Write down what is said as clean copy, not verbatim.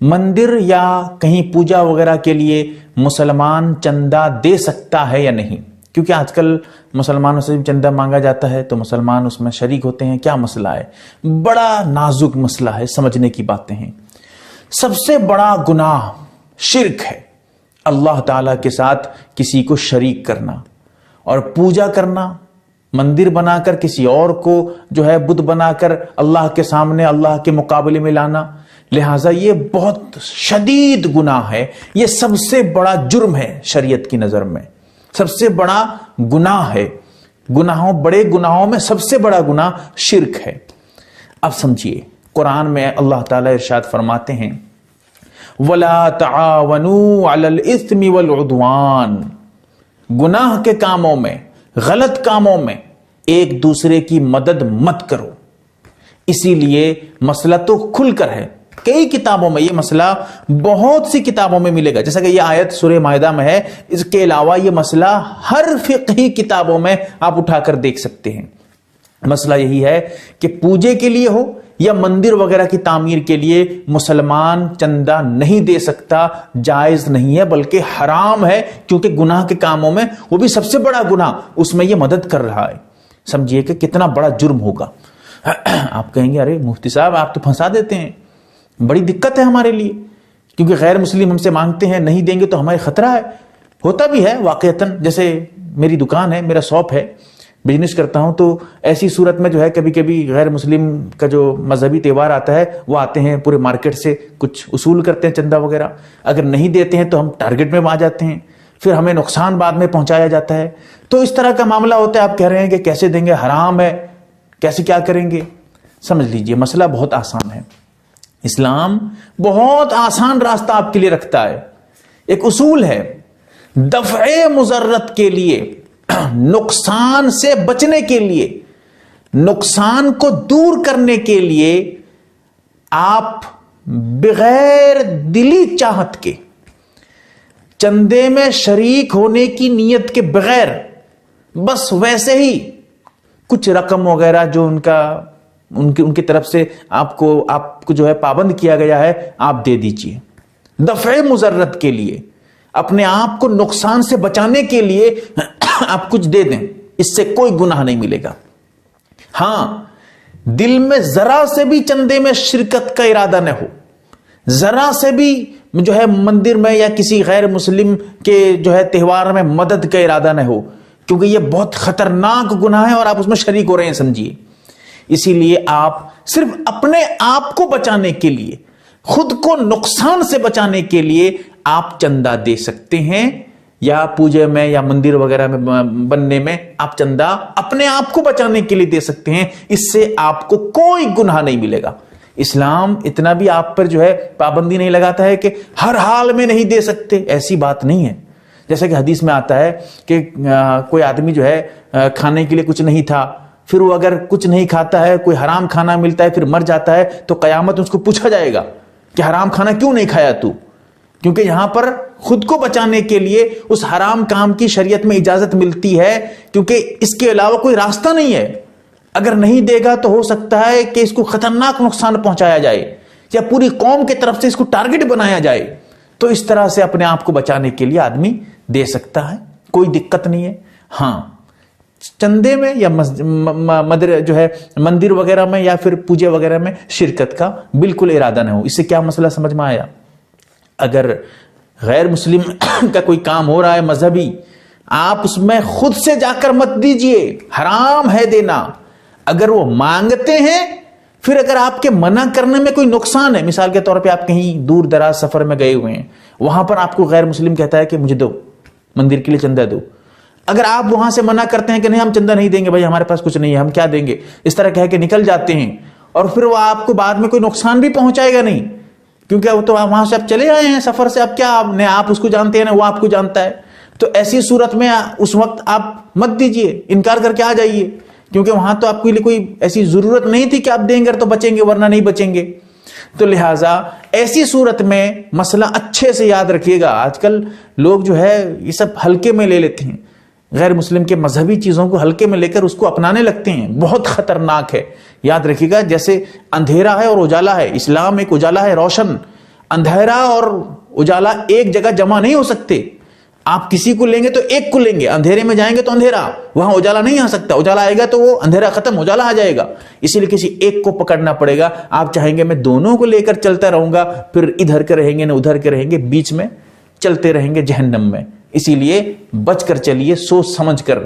مندر یا کہیں پوجا وغیرہ کے لیے مسلمان چندہ دے سکتا ہے یا نہیں؟ کیونکہ آج کل مسلمانوں سے چندہ مانگا جاتا ہے تو مسلمان اس میں شریک ہوتے ہیں. کیا مسئلہ ہے؟ بڑا نازک مسئلہ ہے، سمجھنے کی باتیں ہیں. سب سے بڑا گناہ شرک ہے، اللہ تعالیٰ کے ساتھ کسی کو شریک کرنا اور پوجا کرنا، مندر بنا کر کسی اور کو جو ہے بت بنا کر اللہ کے سامنے اللہ کے مقابلے میں لانا. لہٰذا یہ بہت شدید گناہ ہے، یہ سب سے بڑا جرم ہے شریعت کی نظر میں، سب سے بڑا گناہ ہے. بڑے گناہوں میں سب سے بڑا گناہ شرک ہے. اب سمجھیے، قرآن میں اللہ تعالیٰ ارشاد فرماتے ہیں وَلَا تَعَاوَنُوا عَلَى الْإِثْمِ وَالْعُدْوَانِ، گناہ کے کاموں میں، غلط کاموں میں ایک دوسرے کی مدد مت کرو. اسی لیے مسئلہ تو کھل کر ہے، کئی کتابوں میں یہ مسئلہ بہت سی کتابوں میں ملے گا، جیسا کہ یہ آیت سورہ مائدہ میں ہے. اس کے علاوہ یہ مسئلہ ہر فقہی کتابوں میں آپ اٹھا کر دیکھ سکتے ہیں. مسئلہ یہی ہے کہ پوجے کے لیے ہو یا مندر وغیرہ کی تعمیر کے لیے مسلمان چندہ نہیں دے سکتا، جائز نہیں ہے بلکہ حرام ہے، کیونکہ گناہ کے کاموں میں وہ بھی سب سے بڑا گناہ، اس میں یہ مدد کر رہا ہے. سمجھیے کہ کتنا بڑا جرم ہوگا. آپ کہیں گے ارے مفتی صاحب آپ تو پھنسا دیتے ہیں، بڑی دقت ہے ہمارے لیے، کیونکہ غیر مسلم ہم سے مانگتے ہیں، نہیں دیں گے تو ہمارے خطرہ ہے. ہوتا بھی ہے واقعتاً، جیسے میری دکان ہے، میرا شاپ ہے، بزنس کرتا ہوں، تو ایسی صورت میں جو ہے کبھی کبھی غیر مسلم کا جو مذہبی تہوار آتا ہے وہ آتے ہیں، پورے مارکیٹ سے کچھ اصول کرتے ہیں چندہ وغیرہ، اگر نہیں دیتے ہیں تو ہم ٹارگٹ میں آ جاتے ہیں، پھر ہمیں نقصان بعد میں پہنچایا جاتا ہے. تو اس طرح کا معاملہ ہوتا ہے. آپ کہہ رہے ہیں کہ کیسے دیں گے، حرام ہے، کیسے کیا کریں گے؟ سمجھ لیجئے مسئلہ بہت آسان ہے. اسلام بہت آسان راستہ آپ کے لیے رکھتا ہے. ایک اصول ہے، دفع مضرت کے لیے، نقصان سے بچنے کے لیے، نقصان کو دور کرنے کے لیے آپ بغیر دلی چاہت کے، چندے میں شریک ہونے کی نیت کے بغیر، بس ویسے ہی کچھ رقم وغیرہ جو ان کی طرف سے آپ کو جو ہے پابند کیا گیا ہے، آپ دے دیجئے. دفع مضرت کے لیے، اپنے آپ کو نقصان سے بچانے کے لیے آپ کچھ دے دیں، اس سے کوئی گناہ نہیں ملے گا. ہاں، دل میں ذرا سے بھی چندے میں شرکت کا ارادہ نہ ہو، ذرا سے بھی جو ہے مندر میں یا کسی غیر مسلم کے جو ہے تہوار میں مدد کا ارادہ نہ ہو، کیونکہ یہ بہت خطرناک گناہ ہے اور آپ اس میں شریک ہو رہے ہیں، سمجھیے. اسی لیے آپ صرف اپنے آپ کو بچانے کے لیے، خود کو نقصان سے بچانے کے لیے آپ چندہ دے سکتے ہیں، یا پوجے میں یا مندر وغیرہ میں بننے میں آپ چندہ اپنے آپ کو بچانے کے لیے دے سکتے ہیں. اس سے آپ کو کوئی گناہ نہیں ملے گا. اسلام اتنا بھی آپ پر جو ہے پابندی نہیں لگاتا ہے کہ ہر حال میں نہیں دے سکتے، ایسی بات نہیں ہے. جیسا کہ حدیث میں آتا ہے کہ کوئی آدمی جو ہے کھانے کے لیے کچھ نہیں تھا، پھر وہ اگر کچھ نہیں کھاتا ہے، کوئی حرام کھانا ملتا ہے، پھر مر جاتا ہے، تو قیامت میں اس کو پوچھا جائے گا کہ حرام کھانا کیوں نہیں کھایا تو؟ کیونکہ یہاں پر خود کو بچانے کے لیے اس حرام کام کی شریعت میں اجازت ملتی ہے، کیونکہ اس کے علاوہ کوئی راستہ نہیں ہے. اگر نہیں دے گا تو ہو سکتا ہے کہ اس کو خطرناک نقصان پہنچایا جائے یا پوری قوم کی طرف سے اس کو ٹارگٹ بنایا جائے. تو اس طرح سے اپنے آپ کو بچانے کے لیے آدمی دے سکتا ہے، کوئی دقت نہیں ہے. ہاں، چندے میں یا جو ہے مندر وغیرہ میں یا پھر پوجے وغیرہ میں شرکت کا بالکل ارادہ نہ ہو. اس سے کیا مسئلہ سمجھ میں آیا؟ اگر غیر مسلم کا کوئی کام ہو رہا ہے مذہبی، آپ اس میں خود سے جا کر مت دیجئے، حرام ہے دینا. اگر وہ مانگتے ہیں، پھر اگر آپ کے منع کرنے میں کوئی نقصان ہے، مثال کے طور پہ آپ کہیں دور دراز سفر میں گئے ہوئے ہیں، وہاں پر آپ کو غیر مسلم کہتا ہے کہ مجھے دو، مندر کے لیے چندہ دو. اگر آپ وہاں سے منع کرتے ہیں کہ نہیں ہم چندہ نہیں دیں گے بھائی، ہمارے پاس کچھ نہیں ہے، ہم کیا دیں گے، اس طرح کہہ کے نکل جاتے ہیں، اور پھر وہ آپ کو بعد میں کوئی نقصان بھی پہنچائے گا نہیں، کیونکہ وہ تو وہاں سے آپ چلے آئے ہیں سفر سے، اب کیا آپ اس کو جانتے ہیں نہ وہ آپ کو جانتا ہے. تو ایسی صورت میں اس وقت آپ مت دیجئے، انکار کر کے آ جائیے، کیونکہ وہاں تو آپ کے لیے کوئی ایسی ضرورت نہیں تھی کہ آپ دیں گے تو بچیں گے ورنہ نہیں بچیں گے. تو لہٰذا ایسی صورت میں مسئلہ اچھے سے یاد رکھیے گا. آج کل لوگ جو ہے یہ سب ہلکے میں لے لیتے ہیں، غیر مسلم کے مذہبی چیزوں کو ہلکے میں لے کر اس کو اپنانے لگتے ہیں. بہت خطرناک ہے. یاد رکھیے گا، جیسے اندھیرا ہے اور اجالا ہے، اسلام ایک اجالا ہے، روشن. اندھیرا اور اجالا ایک جگہ جمع نہیں ہو سکتے. آپ کسی کو لیں گے تو ایک کو لیں گے, اندھیرے میں جائیں گے تو اندھیرا, وہاں اجالا نہیں آ سکتا. اجالا آئے گا تو وہ اندھیرا ختم, اجالا آ جائے گا. اسی لیے کسی ایک کو پکڑنا پڑے گا. آپ چاہیں گے میں دونوں کو لے کر چلتا رہوں گا, پھر ادھر کے رہیں گے نہ ادھر کے رہیں گے, بیچ میں چلتے رہیں گے جہنم میں. اسی لیے بچ کر چلیے, سوچ سمجھ کر.